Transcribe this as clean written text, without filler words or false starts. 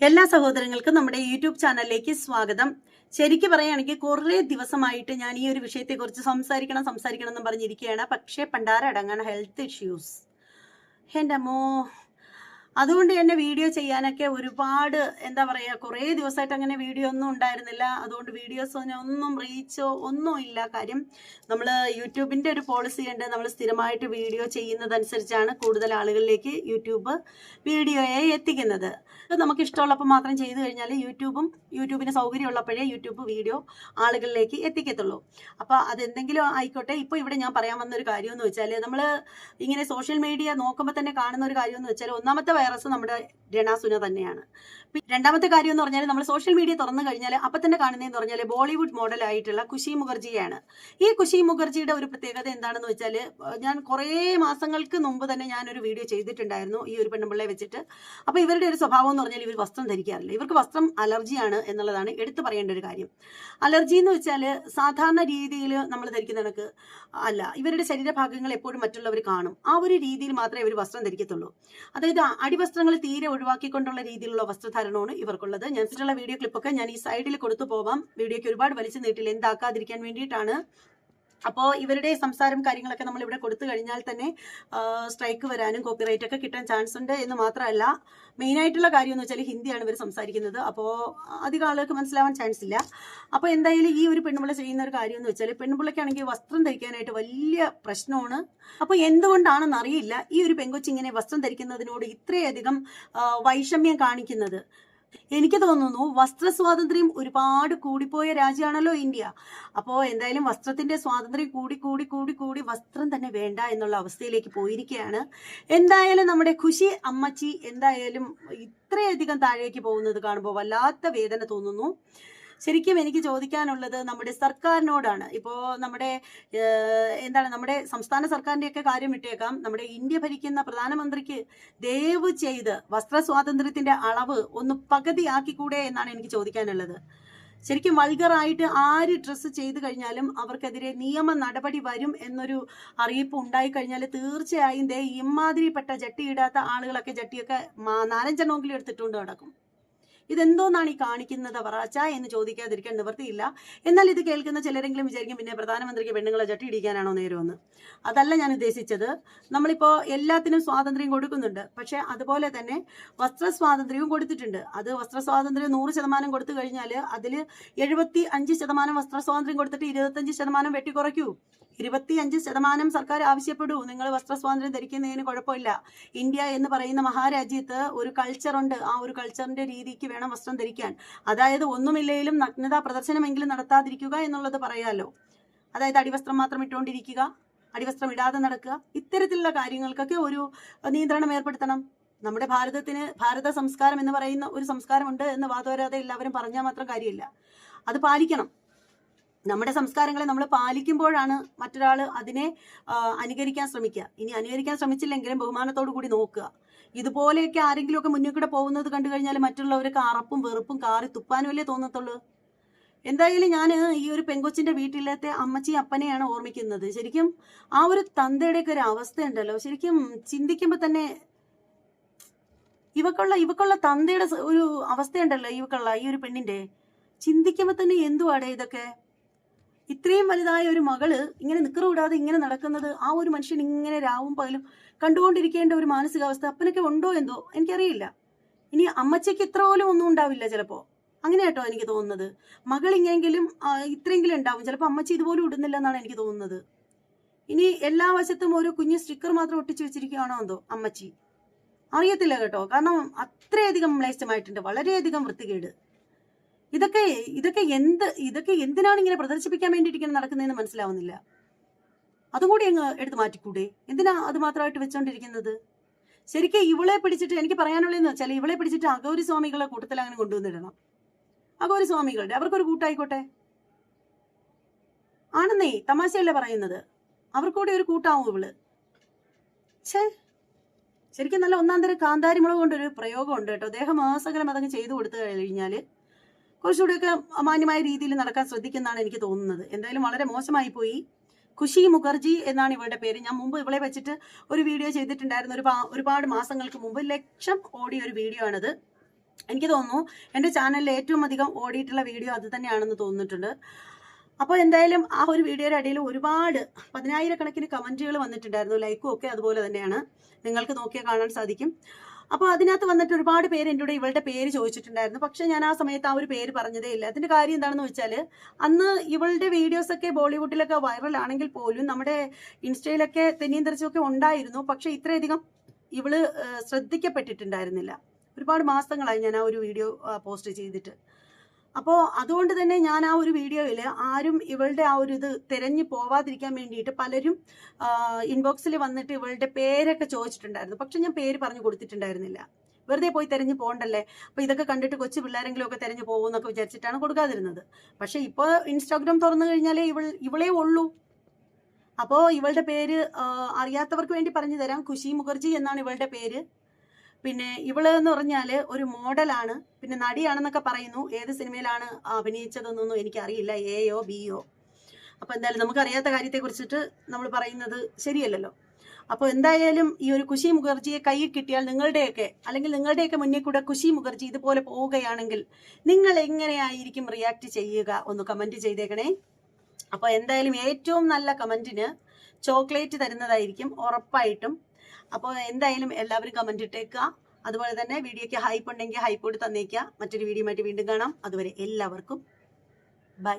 എല്ലാ സഹോദരങ്ങൾക്കും നമ്മുടെ യൂട്യൂബ് ചാനലിലേക്ക് സ്വാഗതം. ശരിക്കും പറയുകയാണെങ്കിൽ കുറേ ദിവസമായിട്ട് ഞാൻ ഈ ഒരു വിഷയത്തെക്കുറിച്ച് സംസാരിക്കണം എന്ന് പറഞ്ഞിരിക്കുകയാണ്. പക്ഷേ പണ്ടാരടങ്ങാണ് ഹെൽത്ത് ഇഷ്യൂസ്. എൻ്റെ അമ്മോ, അതുകൊണ്ട് തന്നെ വീഡിയോ ചെയ്യാനൊക്കെ ഒരുപാട് എന്താ പറയുക, കുറേ ദിവസമായിട്ട് അങ്ങനെ വീഡിയോ ഒന്നും ഉണ്ടായിരുന്നില്ല. അതുകൊണ്ട് വീഡിയോസൊന്നും റീച്ചോ ഒന്നും ഇല്ല. കാര്യം നമ്മൾ യൂട്യൂബിൻ്റെ ഒരു പോളിസി ഉണ്ട്, നമ്മൾ സ്ഥിരമായിട്ട് വീഡിയോ ചെയ്യുന്നതനുസരിച്ചാണ് കൂടുതൽ ആളുകളിലേക്ക് യൂട്യൂബ് വീഡിയോയെ എത്തിക്കുന്നത്. നമുക്ക് ഇഷ്ടമുള്ളപ്പോൾ മാത്രം ചെയ്തു കഴിഞ്ഞാൽ യൂട്യൂബിന് സൗകര്യമുള്ളപ്പോഴേ യൂട്യൂബ് വീഡിയോ ആളുകളിലേക്ക് എത്തിക്കത്തുള്ളൂ. അപ്പോൾ അതെന്തെങ്കിലും ആയിക്കോട്ടെ. ഇപ്പോൾ ഇവിടെ ഞാൻ പറയാൻ വന്നൊരു കാര്യം എന്ന് വെച്ചാൽ, നമ്മൾ ഇങ്ങനെ സോഷ്യൽ മീഡിയ നോക്കുമ്പോൾ തന്നെ കാണുന്ന ഒരു കാര്യം എന്ന് വെച്ചാൽ, ഒന്നാമത്തെ വൈറസ് നമ്മുടെ രണാസുന തന്നെയാണ്. രണ്ടാമത്തെ കാര്യം എന്ന് പറഞ്ഞാൽ, നമ്മൾ സോഷ്യൽ മീഡിയ തുറന്നു കഴിഞ്ഞാൽ അപ്പം തന്നെ കാണുന്നതെന്ന് പറഞ്ഞാൽ ബോളിവുഡ് മോഡലായിട്ടുള്ള ഖുഷി മുഖർജിയാണ്. ഈ ഖുഷി മുഖർജിയുടെ ഒരു പ്രത്യേകത എന്താണെന്ന് വെച്ചാൽ, ഞാൻ കുറേ മാസങ്ങൾക്ക് മുമ്പ് തന്നെ ഞാനൊരു വീഡിയോ ചെയ്തിട്ടുണ്ടായിരുന്നു ഈ ഒരു പെണ്ണുപിള്ളയെ വെച്ചിട്ട്. അപ്പോൾ ഇവരുടെ ഒരു സ്വഭാവം എന്ന് പറഞ്ഞാൽ, ഇവർ വസ്ത്രം ധരിക്കാറില്ല. ഇവർക്ക് വസ്ത്രം അലർജിയാണ് എന്നുള്ളതാണ് എടുത്തു പറയേണ്ട ഒരു കാര്യം. അലർജി എന്ന് വെച്ചാൽ സാധാരണ രീതിയിൽ നമ്മൾ ധരിക്കുന്ന കണക്ക് അല്ല. ഇവരുടെ ശരീരഭാഗങ്ങൾ എപ്പോഴും മറ്റുള്ളവർ കാണും. ആ ഒരു രീതിയിൽ മാത്രമേ ഇവർ വസ്ത്രം ധരിക്കത്തുള്ളൂ. അതായത് അടിവസ്ത്രങ്ങൾ തീരെ ഒഴിവാക്കിക്കൊണ്ടുള്ള രീതിയിലുള്ള വസ്ത്രധാരണമാണ് ഇവർക്കുള്ളത്. ഞാൻ വെച്ചിട്ടുള്ള വീഡിയോ ക്ലിപ്പൊക്കെ ഞാൻ ഈ സൈഡിൽ കൊടുത്തു പോവാം. വീഡിയോയ്ക്ക് ഒരുപാട് വലിച്ചു നീട്ടിൽ എന്താക്കാതിരിക്കാൻ വേണ്ടിയിട്ടാണ്. അപ്പോൾ ഇവരുടെ സംസാരം കാര്യങ്ങളൊക്കെ നമ്മൾ ഇവിടെ കൊടുത്തു കഴിഞ്ഞാൽ തന്നെ സ്ട്രൈക്ക് വരാനും കോപ്പിറൈറ്റ് ഒക്കെ കിട്ടാൻ ചാൻസ് ഉണ്ട് എന്ന് മാത്രമല്ല, മെയിനായിട്ടുള്ള കാര്യം എന്ന് വെച്ചാൽ ഹിന്ദിയാണ് ഇവർ സംസാരിക്കുന്നത്. അപ്പോൾ അധികം ആളുകൾക്ക് മനസ്സിലാവാൻ ചാൻസ് ഇല്ല. അപ്പോൾ എന്തായാലും ഈ ഒരു പെണ്ണുപിള്ള ചെയ്യുന്ന ഒരു കാര്യം എന്ന് വെച്ചാൽ, പെണ്ണുപിള്ളയ്ക്കാണെങ്കിൽ വസ്ത്രം ധരിക്കാനായിട്ട് വലിയ പ്രശ്നമാണ്. അപ്പോൾ എന്തുകൊണ്ടാണെന്ന് അറിയില്ല ഈ ഒരു പെങ്കൊച്ചിങ്ങനെ വസ്ത്രം ധരിക്കുന്നതിനോട് ഇത്രയധികം വൈഷമ്യം കാണിക്കുന്നത്. എനിക്ക് തോന്നുന്നു വസ്ത്ര സ്വാതന്ത്ര്യം ഒരുപാട് കൂടിപ്പോയ രാജ്യമാണല്ലോ ഇന്ത്യ. അപ്പോൾ എന്തായാലും വസ്ത്രത്തിന്റെ സ്വാതന്ത്ര്യം കൂടി വസ്ത്രം തന്നെ വേണ്ട എന്നുള്ള അവസ്ഥയിലേക്ക് പോയിരിക്കുകയാണ്. എന്തായാലും നമ്മുടെ ഖുഷി അമ്മച്ചി എന്തായാലും ഇത്രയധികം താഴേക്ക് പോകുന്നത് കാണുമ്പോൾ വല്ലാത്ത വേദന തോന്നുന്നു. ശരിക്കും എനിക്ക് ചോദിക്കാനുള്ളത് നമ്മുടെ സർക്കാരിനോടാണ്. ഇപ്പോൾ നമ്മുടെ നമ്മുടെ സംസ്ഥാന സർക്കാരിൻ്റെയൊക്കെ കാര്യം വിട്ടേക്കാം, നമ്മുടെ ഇന്ത്യ ഭരിക്കുന്ന പ്രധാനമന്ത്രിക്ക് ദയവ് ചെയ്ത് വസ്ത്ര സ്വാതന്ത്ര്യത്തിൻ്റെ അളവ് ഒന്ന് പകുതിയാക്കിക്കൂടെ എന്നാണ് എനിക്ക് ചോദിക്കാനുള്ളത്. ശരിക്കും വൾഗറായിട്ട് ആര് ഡ്രസ്സ് ചെയ്തു കഴിഞ്ഞാലും അവർക്കെതിരെ നിയമ നടപടി വരും എന്നൊരു അറിയിപ്പ് ഉണ്ടായി കഴിഞ്ഞാൽ തീർച്ചയായും ഇമാതിരിപ്പെട്ട ജട്ടിയിടാത്ത ആളുകളൊക്കെ ജട്ടിയൊക്കെ 4-5 എടുത്തിട്ടുണ്ട് നടക്കും. ഇതെന്തോന്നാണ് ഈ കാണിക്കുന്നത് വറാച്ച എന്ന് ചോദിക്കാതിരിക്കാൻ നിവൃത്തിയില്ല. എന്നാൽ ഇത് കേൾക്കുന്ന ചിലരെങ്കിലും വിചാരിക്കും, പിന്നെ പ്രധാനമന്ത്രിക്ക് പെണ്ണുങ്ങളെ ജട്ടിയിടിക്കാനാണോ നേരമെന്ന്. അതല്ല ഞാൻ ഉദ്ദേശിച്ചത്. നമ്മളിപ്പോൾ എല്ലാത്തിനും സ്വാതന്ത്ര്യം കൊടുക്കുന്നുണ്ട്, പക്ഷെ അതുപോലെ തന്നെ വസ്ത്ര സ്വാതന്ത്ര്യവും കൊടുത്തിട്ടുണ്ട്. അത് വസ്ത്ര സ്വാതന്ത്ര്യം 100% കൊടുത്തു കഴിഞ്ഞാൽ അതിൽ 75% വസ്ത്ര സ്വാതന്ത്ര്യം കൊടുത്തിട്ട് 25% വെട്ടിക്കുറയ്ക്കൂ. 25% സർക്കാർ ആവശ്യപ്പെടൂ. നിങ്ങൾ വസ്ത്ര സ്വാതന്ത്ര്യം ധരിക്കുന്നതിന് കുഴപ്പമില്ല. ഇന്ത്യ എന്ന് പറയുന്ന മഹാരാജ്യത്ത് ഒരു കൾച്ചറുണ്ട്. ആ ഒരു കൾച്ചറിന്റെ രീതിക്ക് വേണം വസ്ത്രം ധരിക്കാൻ. അതായത് ഒന്നുമില്ലെങ്കിലും നഗ്നതാ പ്രദർശനമെങ്കിലും നടത്താതിരിക്കുക എന്നുള്ളത് പറയാലോ. അതായത് അടിവസ്ത്രം മാത്രം ഇട്ടുകൊണ്ടിരിക്കുക, അടിവസ്ത്രം ഇടാതെ നടക്കുക, ഇത്തരത്തിലുള്ള കാര്യങ്ങൾക്കൊക്കെ ഒരു നിയന്ത്രണം ഏർപ്പെടുത്തണം. നമ്മുടെ ഭാരത സംസ്കാരം എന്ന് പറയുന്ന ഒരു സംസ്കാരമുണ്ട് എന്ന് വാദോരാതെ എല്ലാവരും പറഞ്ഞാൽ മാത്രം കാര്യമില്ല. അത് പാലിക്കണം. നമ്മുടെ സംസ്കാരങ്ങളെ നമ്മൾ പാലിക്കുമ്പോഴാണ് മറ്റൊരാൾ അതിനെ അനുകരിക്കാൻ ശ്രമിക്കുക. ഇനി അനുകരിക്കാൻ ശ്രമിച്ചില്ലെങ്കിലും ബഹുമാനത്തോടു കൂടി നോക്കുക. ഇതുപോലെയൊക്കെ ആരെങ്കിലുമൊക്കെ മുന്നിൽ കൂടെ പോകുന്നത് കണ്ടു കഴിഞ്ഞാൽ മറ്റുള്ളവർക്ക് അറപ്പും വെറുപ്പും കാറി തുപ്പാനും അല്ലേ തോന്നത്തുള്ളൂ. എന്തായാലും ഞാൻ ഈ ഒരു പെങ്കൊച്ചിന്റെ വീട്ടിലത്തെ അമ്മച്ചി അപ്പനെയാണ് ഓർമ്മിക്കുന്നത്. ശരിക്കും ആ ഒരു തന്തയുടെയൊക്കെ ഒരു അവസ്ഥയുണ്ടല്ലോ, ശരിക്കും ചിന്തിക്കുമ്പോൾ തന്നെ ഇവക്കുള്ള തന്തയുടെ ഒരു അവസ്ഥയുണ്ടല്ലോ, ഈ ഒരു പെണ്ണിന്റെ ചിന്തിക്കുമ്പോൾ തന്നെ എന്തുവാടേ ഇതൊക്കെ. ഇത്രയും വലുതായ ഒരു മകള് ഇങ്ങനെ നിക്കറുവിടാതെ ഇങ്ങനെ നടക്കുന്നത്, ആ ഒരു മനുഷ്യൻ ഇങ്ങനെ രാവും പകലും കണ്ടുകൊണ്ടിരിക്കേണ്ട ഒരു മാനസികാവസ്ഥ അപ്പനൊക്കെ ഉണ്ടോ എന്തോ എനിക്കറിയില്ല. ഇനി അമ്മച്ചയ്ക്ക് ഇത്ര പോലും ഒന്നും ഉണ്ടാവില്ല ചിലപ്പോ. അങ്ങനെ കേട്ടോ എനിക്ക് തോന്നുന്നത്. മകൾ ഇങ്ങനെങ്കിലും ഇത്രയെങ്കിലും ഉണ്ടാവും. ചിലപ്പോൾ അമ്മച്ചി ഇതുപോലും ഇടുന്നില്ല എന്നാണ് എനിക്ക് തോന്നുന്നത്. ഇനി എല്ലാ വശത്തും ഒരു കുഞ്ഞു സ്റ്റിക്കർ മാത്രം ഒട്ടിച്ചു വെച്ചിരിക്കുകയാണോ എന്തോ അമ്മച്ചി, അറിയത്തില്ല കേട്ടോ. കാരണം അത്രയധികം മ്ലേച്ഛമായിട്ടുണ്ട്, വളരെയധികം വൃത്തികേട്. ഇതൊക്കെ എന്തിനാണ് ഇങ്ങനെ പ്രദർശിപ്പിക്കാൻ വേണ്ടിയിട്ട് നടക്കുന്നതെന്ന് മനസ്സിലാവുന്നില്ല. അതും കൂടി അങ്ങ് എടുത്ത് മാറ്റിക്കൂടെ? എന്തിനാ അത് മാത്രമായിട്ട് വെച്ചോണ്ടിരിക്കുന്നത്? ശരിക്കും ഇവളെ പിടിച്ചിട്ട് എനിക്ക് പറയാനുള്ളതെന്ന് വെച്ചാൽ, ഇവളെ പിടിച്ചിട്ട് അഗൗരി സ്വാമികളുടെ കൂട്ടത്തിൽ അങ്ങനെ കൊണ്ടുവന്നിടണം. അഗൗരി സ്വാമികളുടെ അവർക്കൊരു കൂട്ടായിക്കോട്ടെ. ആണെന്നേ, തമാശയല്ലേ പറയുന്നത്. അവർക്കൂടെ ഒരു കൂട്ടാവും ഇവള്. ശരിക്കും നല്ല ഒന്നാം തരം കാന്താരി മുളക് കൊണ്ടൊരു പ്രയോഗമുണ്ട് കേട്ടോ. ദേഹമാസകലം അതങ്ങ് ചെയ്തു കൊടുത്തു കഴിഞ്ഞാൽ കുറച്ചുകൂടിയൊക്കെ മാന്യമായ രീതിയിൽ നടക്കാൻ ശ്രദ്ധിക്കുന്നതാണ് എനിക്ക് തോന്നുന്നത്. എന്തായാലും വളരെ മോശമായി പോയി. ഖുഷി മുഖർജി എന്നാണ് ഇവളുടെ പേര്. ഞാൻ മുമ്പ് ഇവളെ വെച്ചിട്ട് ഒരു വീഡിയോ ചെയ്തിട്ടുണ്ടായിരുന്നു ഒരുപാട് മാസങ്ങൾക്ക് മുമ്പ്. ലക്ഷം ഓടിയ ഒരു വീഡിയോ ആണിത്. എനിക്ക് തോന്നുന്നു എൻ്റെ ചാനലിൽ ഏറ്റവും അധികം ഓടിയിട്ടുള്ള വീഡിയോ അത് തന്നെയാണെന്ന് തോന്നിയിട്ടുണ്ട്. അപ്പോൾ എന്തായാലും ആ ഒരു വീഡിയോയുടെ അടിയിൽ ഒരുപാട് 10,000-കണക്കിന് കമൻറ്റുകൾ വന്നിട്ടുണ്ടായിരുന്നു. ലൈക്കും ഒക്കെ അതുപോലെ തന്നെയാണ്, നിങ്ങൾക്ക് നോക്കിയാൽ കാണാൻ സാധിക്കും. അപ്പോൾ അതിനകത്ത് വന്നിട്ട് ഒരുപാട് പേര് എന്നോട് ഇവളുടെ പേര് ചോദിച്ചിട്ടുണ്ടായിരുന്നു. പക്ഷെ ഞാൻ ആ സമയത്ത് ആ ഒരു പേര് പറഞ്ഞതേ ഇല്ല. അതിൻ്റെ കാര്യം എന്താണെന്ന് വെച്ചാൽ, അന്ന് ഇവളുടെ വീഡിയോസൊക്കെ ബോളിവുഡിലൊക്കെ വൈറലാണെങ്കിൽ പോലും നമ്മുടെ ഇൻസ്റ്റയിലൊക്കെ തെന്നിയും തെറിച്ചൊക്കെ ഉണ്ടായിരുന്നു. പക്ഷെ ഇത്രയധികം ഇവള് ശ്രദ്ധിക്കപ്പെട്ടിട്ടുണ്ടായിരുന്നില്ല. ഒരുപാട് മാസങ്ങളായി ഞാൻ ആ ഒരു വീഡിയോ പോസ്റ്റ് ചെയ്തിട്ട്. അപ്പോൾ അതുകൊണ്ട് തന്നെ ഞാൻ ആ ഒരു വീഡിയോയിൽ ആരും ഇവളുടെ ആ ഒരു ഇത് തിരഞ്ഞു പോവാതിരിക്കാൻ വേണ്ടിയിട്ട് പലരും ഇൻബോക്സിൽ വന്നിട്ട് ഇവളുടെ പേരൊക്കെ ചോദിച്ചിട്ടുണ്ടായിരുന്നു. പക്ഷെ ഞാൻ പേര് പറഞ്ഞു കൊടുത്തിട്ടുണ്ടായിരുന്നില്ല. വെറുതെ പോയി തിരഞ്ഞു പോകണ്ടല്ലേ, അപ്പോൾ ഇതൊക്കെ കണ്ടിട്ട് കൊച്ചു പിള്ളേരെങ്കിലും ഒക്കെ തിരഞ്ഞു പോകുമെന്നൊക്കെ വിചാരിച്ചിട്ടാണ് കൊടുക്കാതിരുന്നത്. പക്ഷെ ഇപ്പോൾ ഇൻസ്റ്റാഗ്രാം തുറന്നു കഴിഞ്ഞാൽ ഇവളേ ഉള്ളൂ. അപ്പോൾ ഇവളുടെ പേര് അറിയാത്തവർക്ക് വേണ്ടി പറഞ്ഞു തരാം. ഖുഷി മുഖർജി എന്നാണ് ഇവളുടെ പേര്. പിന്നെ ഇവള് എന്ന് പറഞ്ഞാൽ ഒരു മോഡലാണ്, പിന്നെ നടിയാണെന്നൊക്കെ പറയുന്നു. ഏത് സിനിമയിലാണ് അഭിനയിച്ചതെന്നൊന്നും എനിക്കറിയില്ല, എയോ ബിയോ. അപ്പോൾ എന്തായാലും നമുക്കറിയാത്ത കാര്യത്തെ കുറിച്ചിട്ട് നമ്മൾ പറയുന്നത് ശരിയല്ലല്ലോ. അപ്പോൾ എന്തായാലും ഈ ഒരു ഖുഷി മുഖർജിയെ കയ്യിൽ കിട്ടിയാൽ നിങ്ങളുടെയൊക്കെ മുന്നിൽ കൂടെ ഖുഷി മുഖർജി ഇതുപോലെ പോവുകയാണെങ്കിൽ നിങ്ങൾ എങ്ങനെയായിരിക്കും റിയാക്ട് ചെയ്യുക? ഒന്ന് കമൻറ്റ് ചെയ്തേക്കണേ. അപ്പോൾ എന്തായാലും ഏറ്റവും നല്ല കമൻറ്റിന് ചോക്ലേറ്റ് തരുന്നതായിരിക്കും ഉറപ്പായിട്ടും. അപ്പോൾ എന്തായാലും എല്ലാവരും കമൻറ്റ് ഇട്ടേക്കുക. അതുപോലെ തന്നെ വീഡിയോയ്ക്ക് ഹൈപ്പ് ഉണ്ടെങ്കിൽ ഹൈപ്പ് കൂടി തന്നേക്കുക. മറ്റൊരു വീഡിയോ ആയിട്ട് വീണ്ടും കാണാം. അതുവരെ എല്ലാവർക്കും ബൈ.